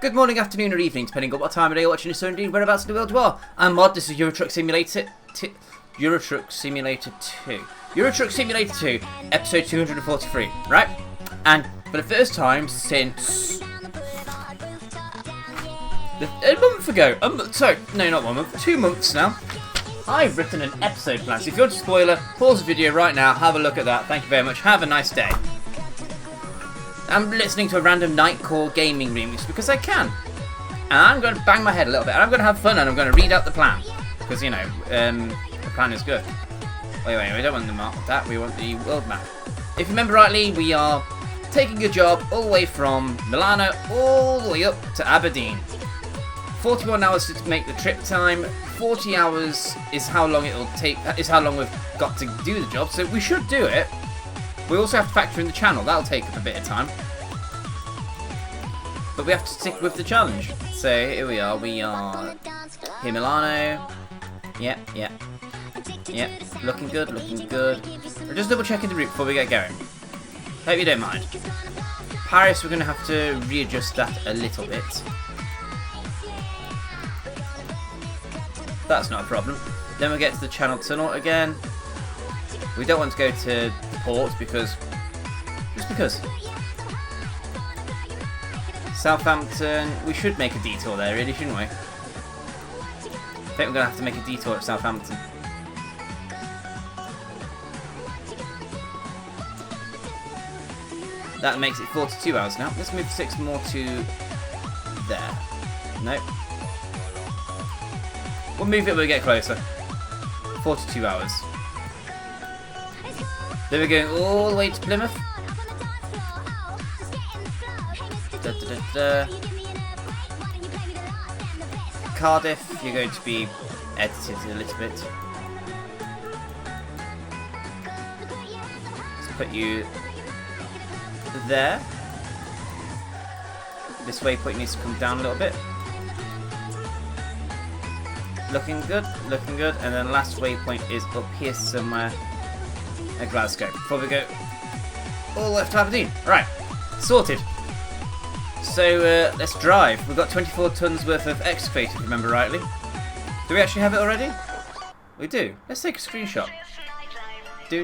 Good morning, afternoon, or evening, depending on what time of day you're watching this, or indeed whereabouts in the world you are. I'm MoD, this is Euro Truck Simulator 2. Euro Truck Simulator 2, episode 243, right? And for the first time since a month ago, no, not 1 month, 2 months now, I've written an episode plan. So if you want a spoiler, pause the video right now, have a look at that. Thank you very much. Have a nice day. I'm listening to a random Nightcore gaming remix because I can. And I'm going to bang my head a little bit. And I'm going to have fun and I'm going to read out the plan. Because, you know, the plan is good. Wait, we don't want the map that. We want the world map. If you remember rightly, we are taking a job all the way from Milano all the way up to Aberdeen. 41 hours to make the trip time. 40 hours is how long it'll take. Is how long we've got to do the job. So we should do it. We also have to factor in the channel. That'll take up a bit of time. But we have to stick with the challenge. So here we are. We are here, Milano. Yep. Looking good. We're just double checking the route before we get going. Hope you don't mind. Paris, we're going to have to readjust that a little bit. That's not a problem. Then we'll get to the Channel Tunnel again. We don't want to go to the port because... Southampton, we should make a detour there really, shouldn't we? I think we're going to have to make a detour at Southampton. That makes it 42 hours now. Let's move 6 more to there. Nope. We'll move it when we get closer. 42 hours. Then we're going all the way to Plymouth. Cardiff, you're going to be edited a little bit. Let's put you there. This waypoint needs to come down a little bit. Looking good. And then last waypoint is up here somewhere at Glasgow. Before we go all the way to Aberdeen. Right, sorted. So let's drive. We've got 24 tons worth of excavator, if you remember rightly. Do we actually have it already? We do. Let's take a screenshot. Are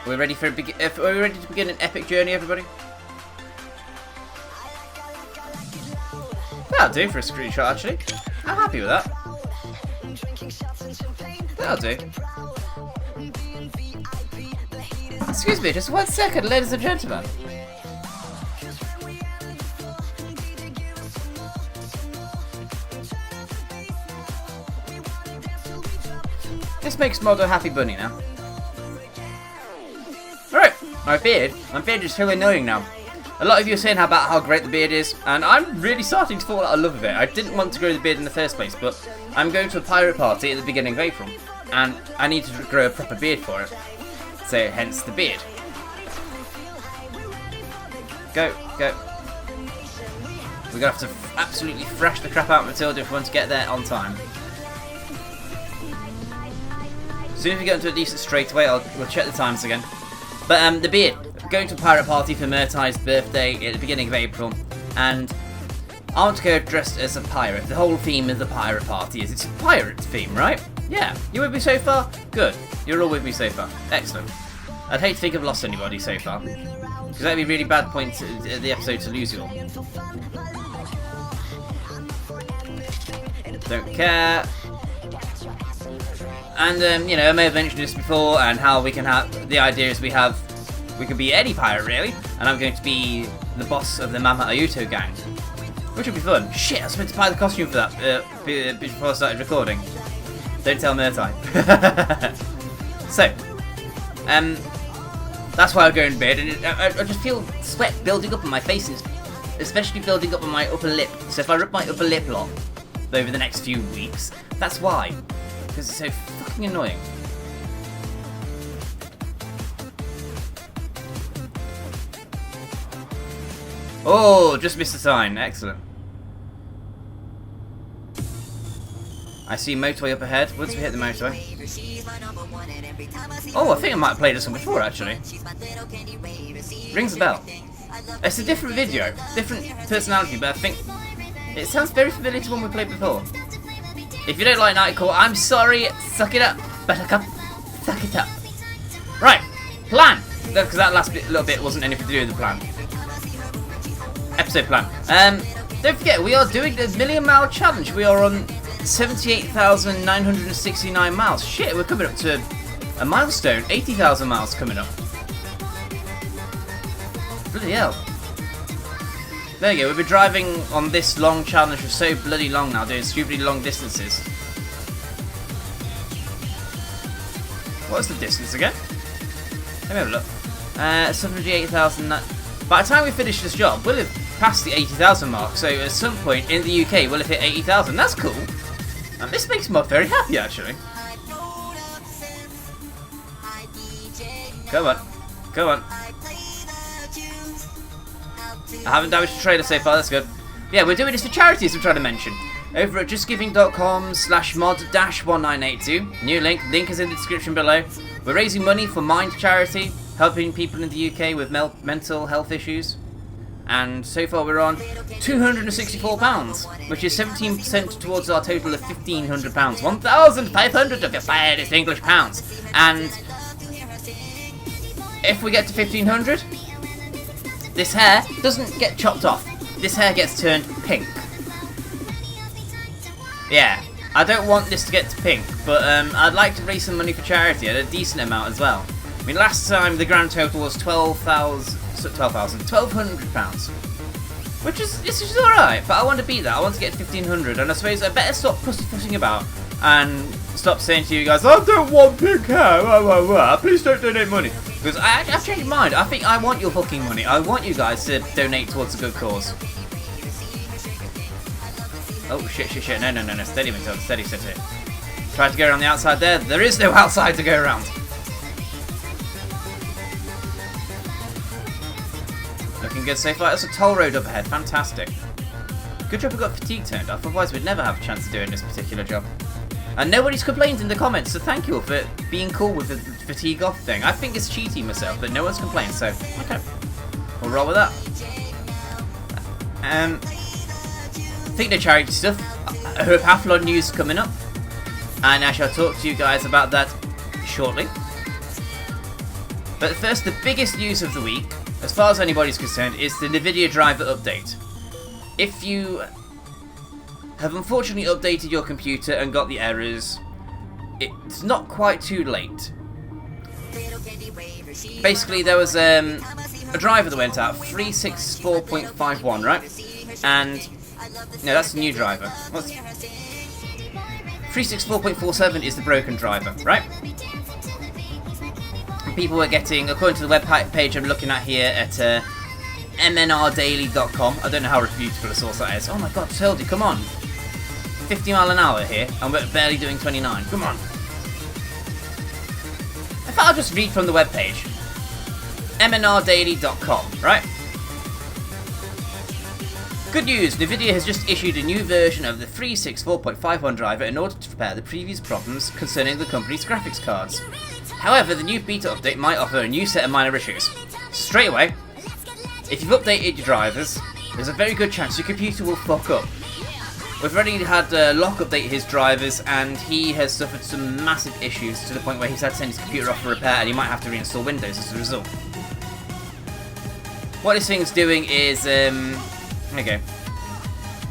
we ready to begin an epic journey, everybody? That'll do for a screenshot, actually. I'm happy with that. That'll do. Excuse me, just 1 second, ladies and gentlemen. This makes MoD a happy bunny now. Alright, my beard is so annoying now. A lot of you are saying about how great the beard is, and I'm really starting to fall out of love with it. I didn't want to grow the beard in the first place, but I'm going to a pirate party at the beginning of April, and I need to grow a proper beard for it. So, hence the beard. Go. We're going to have to absolutely thrash the crap out of Matilda if we want to get there on time. As soon as we get into a decent straightaway, we'll check the times again. But the beard. Going to a pirate party for Murtai's birthday at the beginning of April, and I want to go dressed as a pirate. The whole theme of the pirate party is it's a pirate theme, right? Yeah. You with me so far? Good. You're all with me so far. Excellent. I'd hate to think I've lost anybody so far, because that'd be a really bad point at the episode to lose you all. Don't care. And you know, I may have mentioned this before, and how we can have the idea is we could be any pirate really, and I'm going to be the boss of the Mama Ayuto gang, which will be fun. Shit, I was meant to buy the costume for that before I started recording. Don't tell Murtai. So, that's why I'm going to bed, and I just feel sweat building up on my faces, especially building up on my upper lip. So if I rip my upper lip off over the next few weeks, that's why, because it's so fucking annoying. Oh, just missed a sign. Excellent. I see motorway up ahead. Once we hit the motorway. Oh, I think I might have played this one before, actually. Rings a bell. It's a different video, different personality, but I think it sounds very familiar to one we played before. If you don't like Nightcore, I'm sorry. Suck it up, Buttercup. Suck it up. Right, plan. Because that last little bit wasn't anything to do with the plan. Episode plan. Don't forget, we are doing the Million Mile Challenge. We are on 78,969 miles. Shit, we're coming up to a milestone. 80,000 miles coming up. Bloody hell. There you go, we've been driving on this long challenge for so bloody long now, doing stupidly long distances. What's the distance again? Let me have a look. 78,000. By the time we finish this job, we'll have passed the 80,000 mark, so at some point in the UK we'll have hit 80,000. That's cool. And this makes me very happy, actually. Come on. Come on. I haven't damaged the trailer so far, that's good. Yeah, we're doing this for charities, I'm trying to mention. Over at justgiving.com/mod-1982. New link is in the description below. We're raising money for Mind charity, helping people in the UK with mental health issues. And so far we're on £264, which is 17% towards our total of £1,500. 1,500 of your finest English pounds. And if we get to 1,500, this hair doesn't get chopped off. This hair gets turned pink. Yeah, I don't want this to get to pink, but I'd like to raise some money for charity at a decent amount as well. I mean, last time the grand total was £1,200, which is all right. But I want to beat that. I want to get 1,500, and I suppose I better stop pussyfooting about and stop saying to you guys, "I don't want pink hair. Please don't donate money." Because I've changed my mind. I think I want your fucking money. I want you guys to donate towards a good cause. Oh, shit. No. Steady, Matilda. Steady. Try to go around the outside there. There is no outside to go around. Looking good so far. That's a toll road up ahead. Fantastic. Good job we got fatigue turned off. Otherwise, we'd never have a chance of doing this particular job. And nobody's complained in the comments, so thank you all for being cool with the fatigue off thing. I think it's cheaty myself, but no one's complained, so okay. We'll roll with that. I think the charity stuff. I hope Athlon news coming up, and I shall talk to you guys about that shortly. But first, the biggest news of the week, as far as anybody's concerned, is the NVIDIA driver update. If you have unfortunately updated your computer and got the errors, it's not quite too late. Basically, there was a driver that went out, 364.51, right? And no, that's the new driver. 364.47 is the broken driver, right? People were getting, according to the web page I'm looking at here at mnrdaily.com. I don't know how reputable a source that is. Oh my god, Tildy, come on. 50 mile an hour here, and we're barely doing 29. Come on. I thought I'd just read from the webpage. mnrdaily.com, right? Good news, NVIDIA has just issued a new version of the 364.51 driver in order to repair the previous problems concerning the company's graphics cards. However, the new beta update might offer a new set of minor issues. Straight away, if you've updated your drivers, there's a very good chance your computer will fuck up. We've already had Locke update his drivers, and he has suffered some massive issues to the point where he's had to send his computer off for repair, and he might have to reinstall Windows as a result. What this thing's doing is, okay.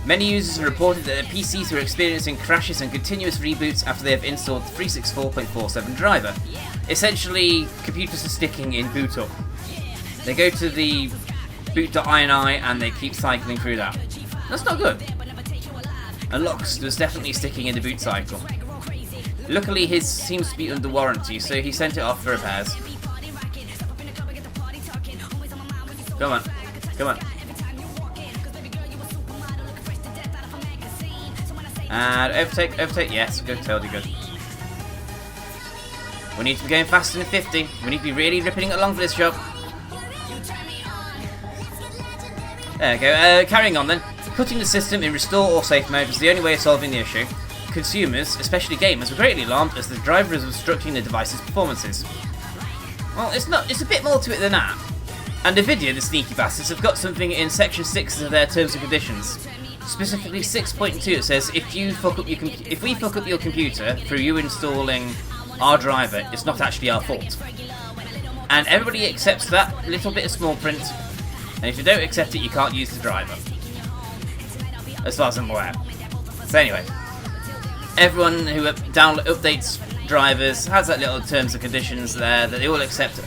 Many users have reported that their PCs were experiencing crashes and continuous reboots after they have installed the 364.47 driver. Essentially, computers are sticking in boot up. They go to the boot.ini and they keep cycling through that. That's not good. And Locke's was definitely sticking in the boot cycle. Luckily, his seems to be under warranty, so he sent it off for repairs. Come on. And overtake, yes, good, totally good. We need to be going faster than 50. We need to be really ripping it along for this job. There we go, carrying on then. Putting the system in restore or safe mode was the only way of solving the issue. consumers, especially gamers, were greatly alarmed as the driver is obstructing the device's performances. Well, it's a bit more to it than that. And NVIDIA, the sneaky bastards, have got something in Section 6 of their terms and conditions. Specifically 6.2, it says if we fuck up your computer through you installing our driver, it's not actually our fault. And everybody accepts that little bit of small print, and if you don't accept it, you can't use the driver. As far as I'm aware. So anyway, everyone who updates drivers has that little terms and conditions there that they all accept.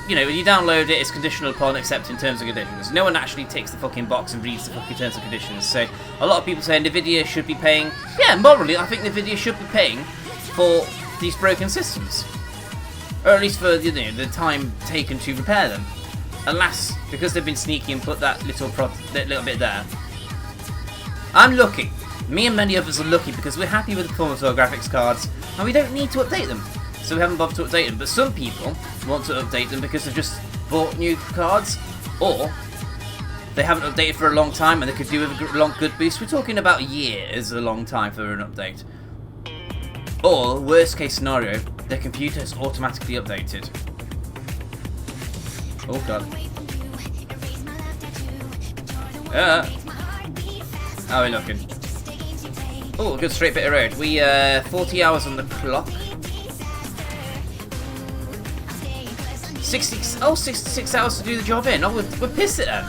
You know, when you download it, it's conditional upon accepting terms and conditions. No one actually takes the fucking box and reads the fucking terms and conditions. So a lot of people say NVIDIA should be paying. Yeah, morally, I think NVIDIA should be paying for these broken systems, or at least for the time taken to repair them. Alas, because they've been sneaky and put that little bit there. I'm lucky. Me and many others are lucky because we're happy with the performance of our graphics cards and we don't need to update them. So we haven't bothered to update them. But some people want to update them because they've just bought new cards, or they haven't updated for a long time and they could do with a good boost. We're talking about a year is a long time for an update. Or, worst case scenario, their computer is automatically updated. Oh god. How are we looking? Oh, a good straight bit of road. 40 hours on the clock. 66 hours to do the job in. Oh, we'll piss it then.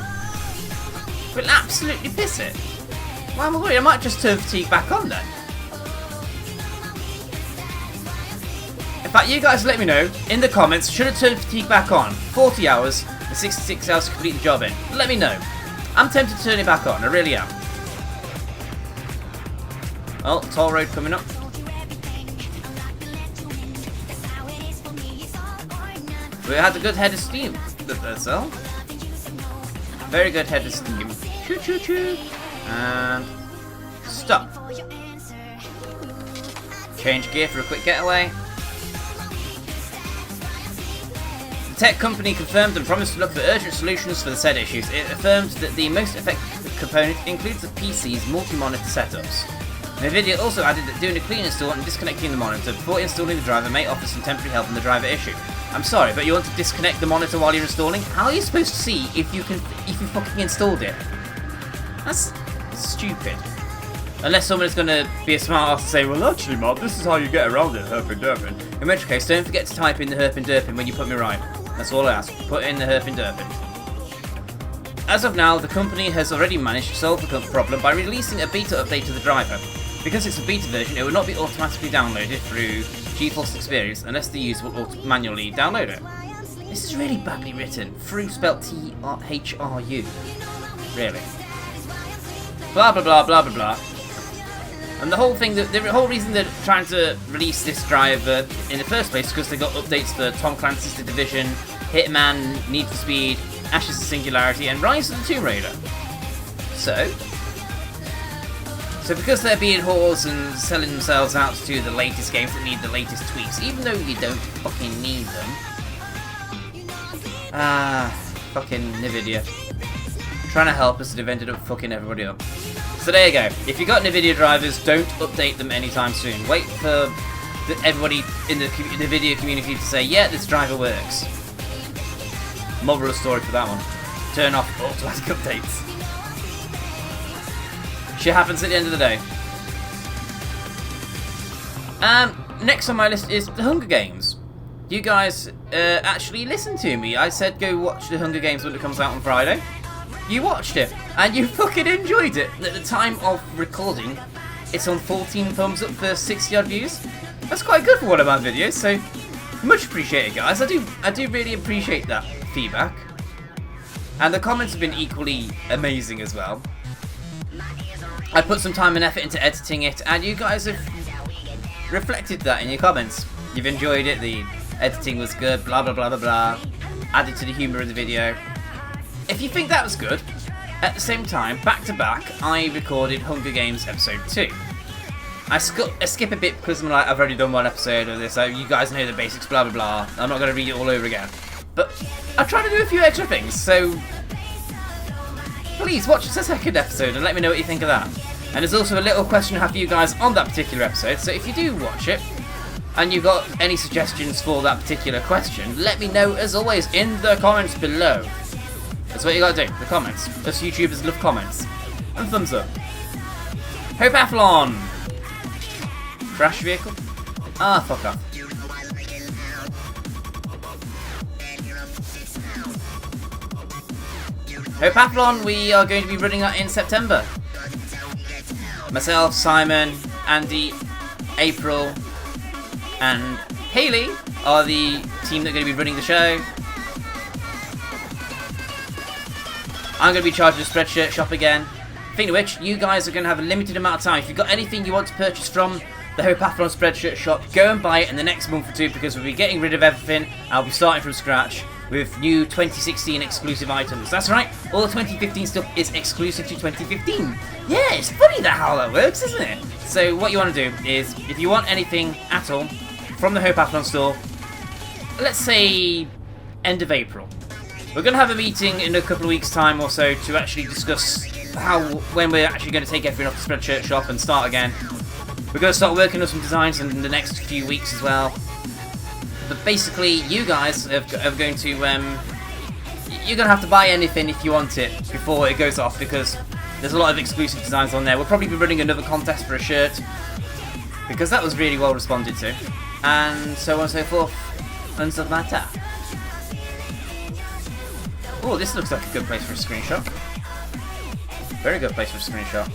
We'll absolutely piss it. Why am I worried? I might just turn fatigue back on then. In fact, you guys let me know in the comments, should I turn fatigue back on? 40 hours and 66 hours to complete the job in. Let me know. I'm tempted to turn it back on, I really am. Oh, toll road coming up. We had a good head of steam, that's all. Very good head of steam. Choo choo choo. And stop. Change gear for a quick getaway. The tech company confirmed and promised to look for urgent solutions for the said issues. It affirmed that the most effective component includes the PC's multi-monitor setups. NVIDIA also added that doing a clean install and disconnecting the monitor before installing the driver may offer some temporary help in the driver issue. I'm sorry, but you want to disconnect the monitor while you're installing? How are you supposed to see if you fucking installed it? That's stupid. Unless someone is going to be a smart ass and say, well actually Mark, this is how you get around it, herpin derpin. In which case, don't forget to type in the herpin derpin when you put me right. That's all I ask. Put in the herpin derpin. As of now, the company has already managed to solve the problem by releasing a beta update to the driver. Because it's a beta version, it will not be automatically downloaded through GeForce Experience unless the user will manually download it. This is really badly written. Through spelled T-H-R-U. Really. Blah blah blah blah blah blah. And the whole reason they're trying to release this driver in the first place is because they got updates for Tom Clancy's The Division, Hitman, Need for Speed, Ashes of Singularity, and Rise of the Tomb Raider. So because they're being whores and selling themselves out to the latest games that need the latest tweaks, even though you don't fucking need them. Fucking NVIDIA. Trying to help us, they've ended up fucking everybody up. So there you go. If you got NVIDIA drivers, don't update them anytime soon. Wait for everybody in the NVIDIA community to say, yeah, this driver works. Moral of the story for that one. Turn off automatic updates. Shit happens at the end of the day. Next on my list is The Hunger Games. You guys actually listened to me. I said go watch The Hunger Games when it comes out on Friday. You watched it, and you fucking enjoyed it. At the time of recording, it's on 14 thumbs up for 60 odd views. That's quite good for one of my videos, so much appreciated, guys. I do really appreciate that feedback. And the comments have been equally amazing as well. I put some time and effort into editing it, and you guys have reflected that in your comments. You've enjoyed it, the editing was good, blah blah blah blah blah, added to the humour of the video. If you think that was good, at the same time, back to back, I recorded Hunger Games Episode 2. I skip a bit because I'm like, I've already done one episode of this, so you guys know the basics, blah blah blah. I'm not going to read it all over again. But I tried to do a few extra things, so please watch the second episode and let me know what you think of that. And there's also a little question I have for you guys on that particular episode, so if you do watch it, and you've got any suggestions for that particular question, let me know, as always, in the comments below. That's what you gotta do, the comments. Us YouTubers love comments. And thumbs up. Hope Athlon! Crash vehicle? Ah, fuck off. Hope Athlon, we are going to be running that in September. Myself, Simon, Andy, April, and Hayley are the team that are going to be running the show. I'm going to be charging a Spreadshirt shop again. Speaking of which, you guys are going to have a limited amount of time. If you've got anything you want to purchase from the Hope Athlon Spreadshirt shop, go and buy it in the next month or two, because we'll be getting rid of everything. I'll be starting from scratch with new 2016 exclusive items. That's right, all the 2015 stuff is exclusive to 2015. Yeah, it's funny how that works, isn't it? So what you want to do is, if you want anything at all from the Hope Athlon store, let's say end of April. We're going to have a meeting in a couple of weeks' time or so to actually discuss when we're actually going to take everything off the Spreadshirt shop and start again. We're going to start working on some designs in the next few weeks as well. But basically, you guys are going to you're going to have to buy anything if you want it before it goes off, because there's a lot of exclusive designs on there. We'll probably be running another contest for a shirt, because that was really well responded to, and so on and so forth, and stuff like that. Oh, this looks like a good place for a screenshot. Very good place for a screenshot.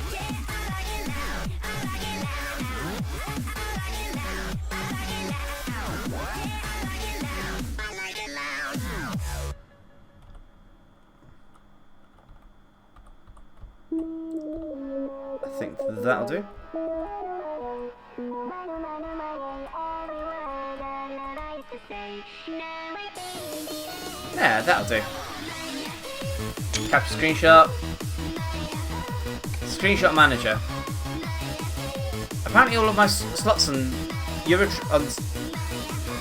I think that'll do. Yeah, that'll do. Capture screenshot. Screenshot manager. Apparently all of my slots on Euro...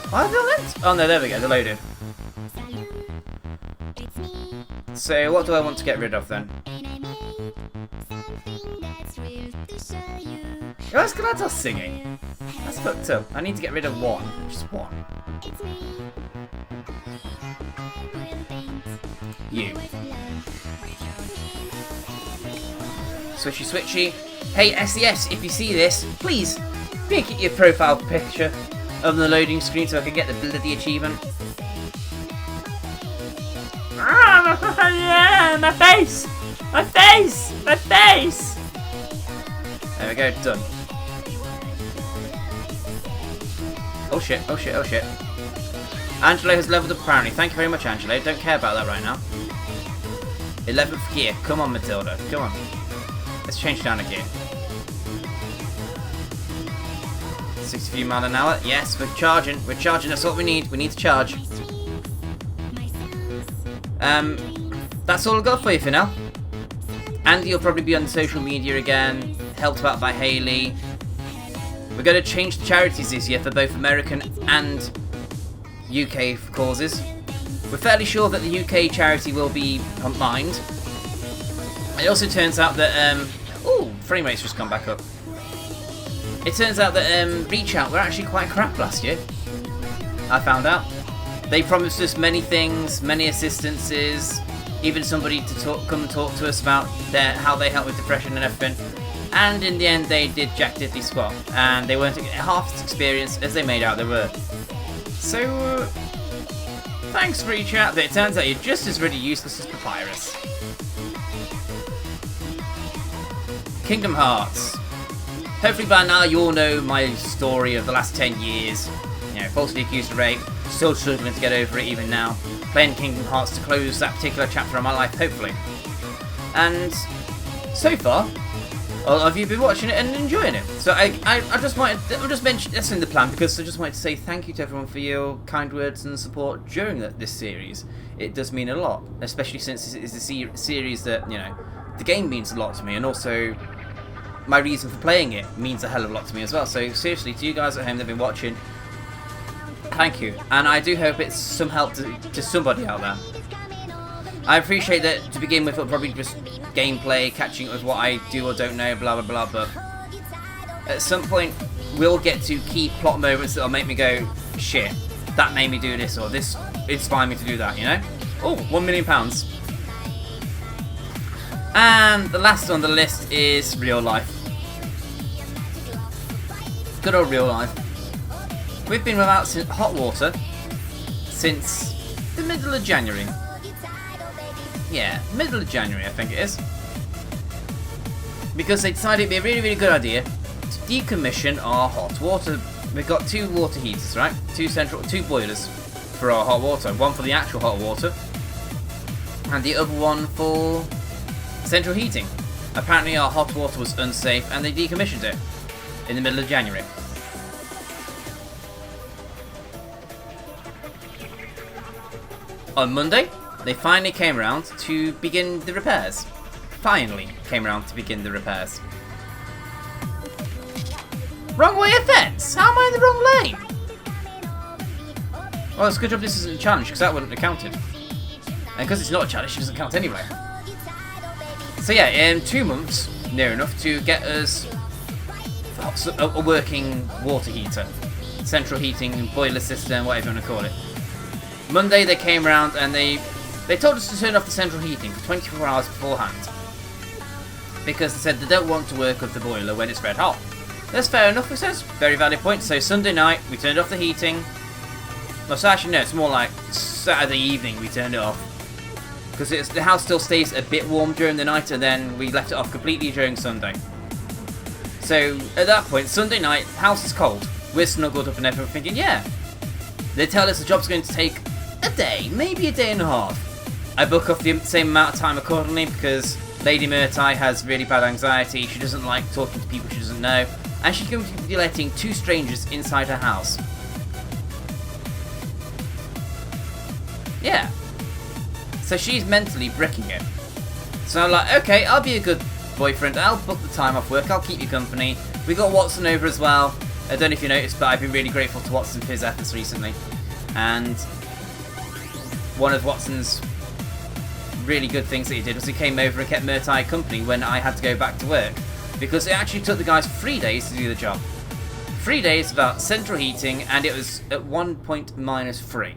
Why are they linked? Oh no, there we go, they're loaded. So what do I want to get rid of then? Oh, that's Galad's singing. That's fucked up. I need to get rid of one. Just one. You. Switchy switchy. Hey SES, if you see this, please make it your profile picture of the loading screen so I can get the bloody achievement. Ah, yeah, my face! My face! My face! There we go, done. Oh shit, oh shit, oh shit. Angelo has leveled up apparently. Thank you very much, Angelo. Don't care about that right now. 11th gear. Come on, Matilda. Come on. Let's change down a gear. 63 mile an hour. Yes, we're charging. We're charging. That's what we need. We need to charge. That's all I've got for you for now. Andy will probably be on social media again. Helped out by Hayley. We're going to change the charities this year for both American and UK causes. We're fairly sure that the UK charity will be combined. It also turns out that ooh, frame rate's just gone back up. It turns out that Reach Out were actually quite crap last year. I found out. They promised us many things, many assistances, even somebody to come and talk to us about how they help with depression and everything. And in the end, they did jack diddly squat, and they weren't half as experienced as they made out they were. So, thanks for Reach Out, but it turns out you're just as really useless as Papyrus. Kingdom Hearts. Hopefully by now you all know my story of the last 10 years. You know, falsely accused of rape, still struggling to get over it even now. Playing Kingdom Hearts to close that particular chapter of my life, hopefully. And so far, a lot of you have been watching it and enjoying it. So I just mentioned that's in the plan, because I just wanted to say thank you to everyone for your kind words and support during this series. It does mean a lot, especially since it's a series that, you know, the game means a lot to me, and also my reason for playing it means a hell of a lot to me as well. So seriously, to you guys at home that have been watching, thank you, and I do hope it's some help to somebody out there. I appreciate that to begin with it'll probably just gameplay, catching up with what I do or don't know, blah blah blah, but at some point we'll get to key plot moments that'll make me go, shit, that made me do this, or this inspired me to do that, you know? Oh, £1 million. And the last on the list is real life. Good old real life. We've been without hot water since the middle of January. Yeah, middle of January I think it is. Because they decided it'd be a really, really good idea to decommission our hot water. We've got 2 water heaters, right? 2 boilers for our hot water. One for the actual hot water, and the other one for central heating. Apparently our hot water was unsafe and they decommissioned it in the middle of January. On Monday, they finally came around to begin the repairs. Finally came around to begin the repairs. Wrong way of fence? How am I in the wrong lane? Well, it's a good job this isn't a challenge, because that wouldn't have counted. And because it's not a challenge, it doesn't count anyway. So yeah, in 2 months, near enough, to get us a working water heater. Central heating, boiler system, whatever you want to call it. Monday they came around and they told us to turn off the central heating for 24 hours beforehand. Because they said they don't want to work with the boiler when it's red hot. That's fair enough, it says. Very valid point. So Sunday night, we turned off the heating. Well, so actually no, it's more like Saturday evening we turned it off. Because the house still stays a bit warm during the night, and then we left it off completely during Sunday. So at that point, Sunday night, the house is cold. We're snuggled up and everything, thinking, yeah. They tell us the job's going to take a day, maybe a day and a half. I book off the same amount of time accordingly because Lady Murtai has really bad anxiety. She doesn't like talking to people she doesn't know. And she's going to be letting 2 strangers inside her house. Yeah. So she's mentally bricking it. So I'm like, okay, I'll be a good boyfriend. I'll book the time off work. I'll keep you company. We got Watson over as well. I don't know if you noticed, but I've been really grateful to Watson for his efforts recently. And one of Watson's really good things that he did was he came over and kept Murtai company when I had to go back to work. Because it actually took the guys 3 days to do the job. 3 days without central heating, and it was at one point -3.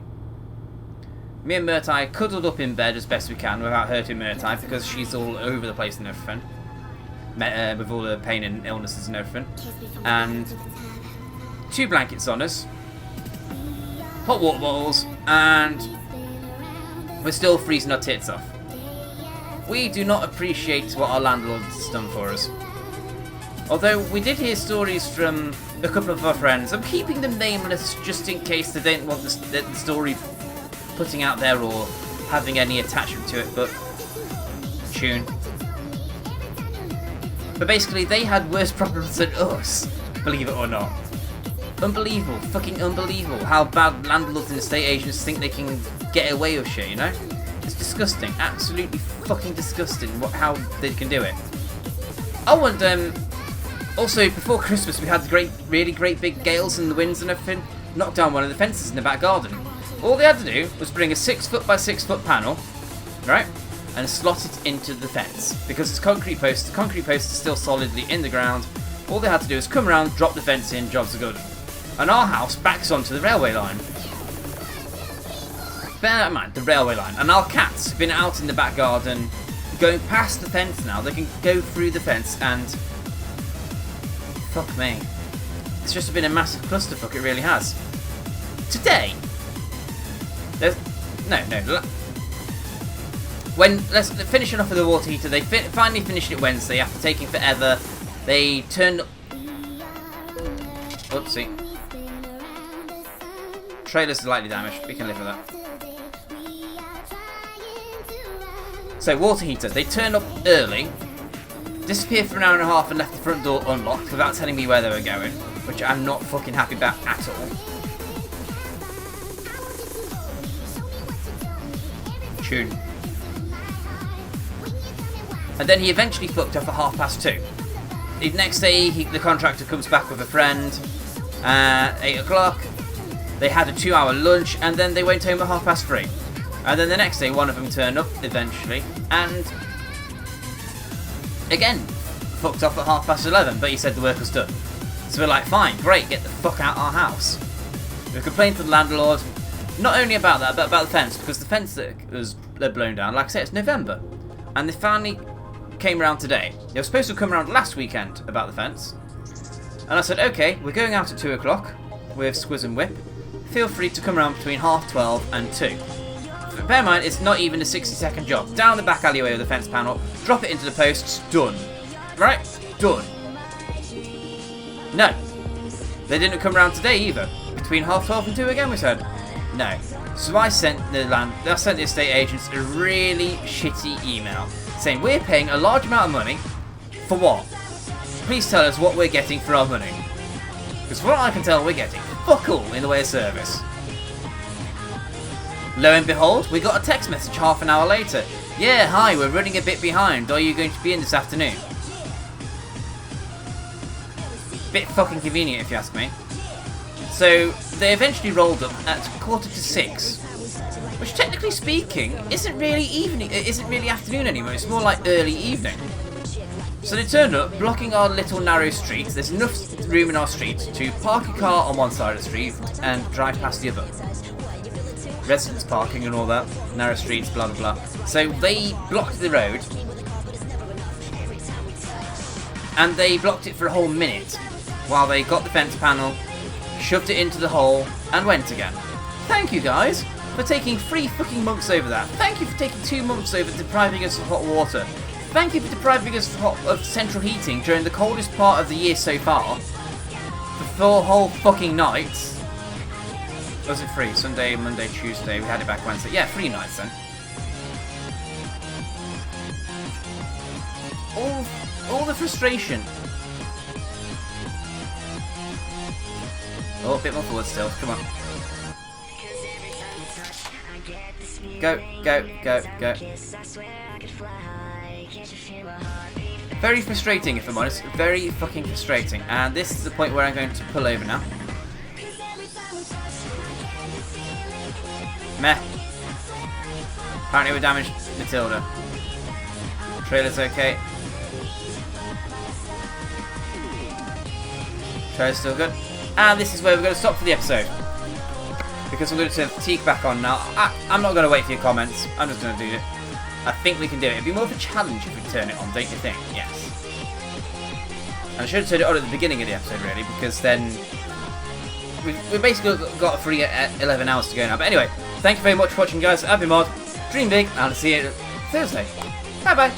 Me and Murtai cuddled up in bed as best we can without hurting Murtai because she's all over the place and everything. With all the pain and illnesses and everything. And 2 blankets on us. Hot water bottles, and we're still freezing our tits off. We do not appreciate what our landlord has done for us. Although we did hear stories from a couple of our friends. I'm keeping them nameless just in case they don't want the story putting out there or having any attachment to it, but tune. But basically they had worse problems than us, believe it or not. Unbelievable, fucking unbelievable how bad landlords and estate agents think they can get away with shit, you know? It's disgusting, absolutely fucking disgusting how they can do it. Oh, and also before Christmas we had the really great big gales and the winds and everything, knocked down one of the fences in the back garden. All they had to do was bring a 6 foot by 6 foot panel, right, and slot it into the fence. Because it's concrete posts, the concrete post is still solidly in the ground. All they had to do is come around, drop the fence in, jobs are good. And our house backs onto the railway line. Bear that in mind, the railway line. And our cats have been out in the back garden, going past the fence now. They can go through the fence and... fuck me. It's just been a massive clusterfuck, it really has. Today... let's finishing off with the water heater. They finally finished it Wednesday after taking forever. They turned... Oopsie. Trailer's slightly damaged. We can live with that. So, water heater. They turned up early, disappeared for an hour and a half and left the front door unlocked without telling me where they were going, which I'm not fucking happy about at all. Tune. And then he eventually fucked off at 2:30. The next day, the contractor comes back with a friend at 8 o'clock. They had a 2-hour lunch, and then they went home at 3:30. And then the next day, one of them turned up eventually, and again, fucked off at 11:30, but he said the work was done. So we're like, fine, great, get the fuck out our house. We complained to the landlord, not only about that, but about the fence, because the fence that was blown down, like I said, it's November. And they finally came around today. They were supposed to come around last weekend about the fence. And I said, okay, we're going out at 2 o'clock with Squiz and Whip. Feel free to come around between 12:30 and 2. Bear in mind, it's not even a 60-second job. Down the back alleyway with the fence panel, drop it into the posts, done. Right? Done. No. They didn't come around today either. Between 12:30 and 2 again, we said. No. So I sent the estate agents a really shitty email saying we're paying a large amount of money for what? Please tell us what we're getting for our money. Because from what I can tell, we're getting fuck all in the way of service. Lo and behold, we got a text message half an hour later. Yeah, hi, we're running a bit behind. Are you going to be in this afternoon? Bit fucking convenient if you ask me. So they eventually rolled up at 6:45, which technically speaking isn't really evening. It isn't really afternoon anymore. It's more like early evening. So they turned up, blocking our little narrow street. There's enough room in our street to park a car on one side of the street and drive past the other. Residence parking and all that, narrow streets, blah blah blah. So they blocked the road, and they blocked it for a whole minute while they got the fence panel, shoved it into the hole, and went again. Thank you guys for taking 3 fucking months over that. Thank you for taking 2 months over depriving us of hot water. Thank you for depriving us of central heating during the coldest part of the year so far. For 4 whole fucking nights. Was it 3? Sunday, Monday, Tuesday. We had it back Wednesday. Yeah, 3 nights then. All the frustration. Oh, a bit more forward still. Come on. Go, go, go, go. Very frustrating, if I'm honest. Very fucking frustrating. And this is the point where I'm going to pull over now. Meh. Apparently we damaged Matilda. Trailer's okay. Trailer's still good. And this is where we're going to stop for the episode. Because I'm going to turn fatigue back on now. I'm not going to wait for your comments. I'm just going to do it. I think we can do it. It'd be more of a challenge if we turn it on, don't you think? Yes. And I should have turned it on at the beginning of the episode, really, because then we've basically got a free 11 hours to go now. But anyway, thank you very much for watching, guys. I've been MoD. Dream big, and I'll see you Thursday. Bye-bye.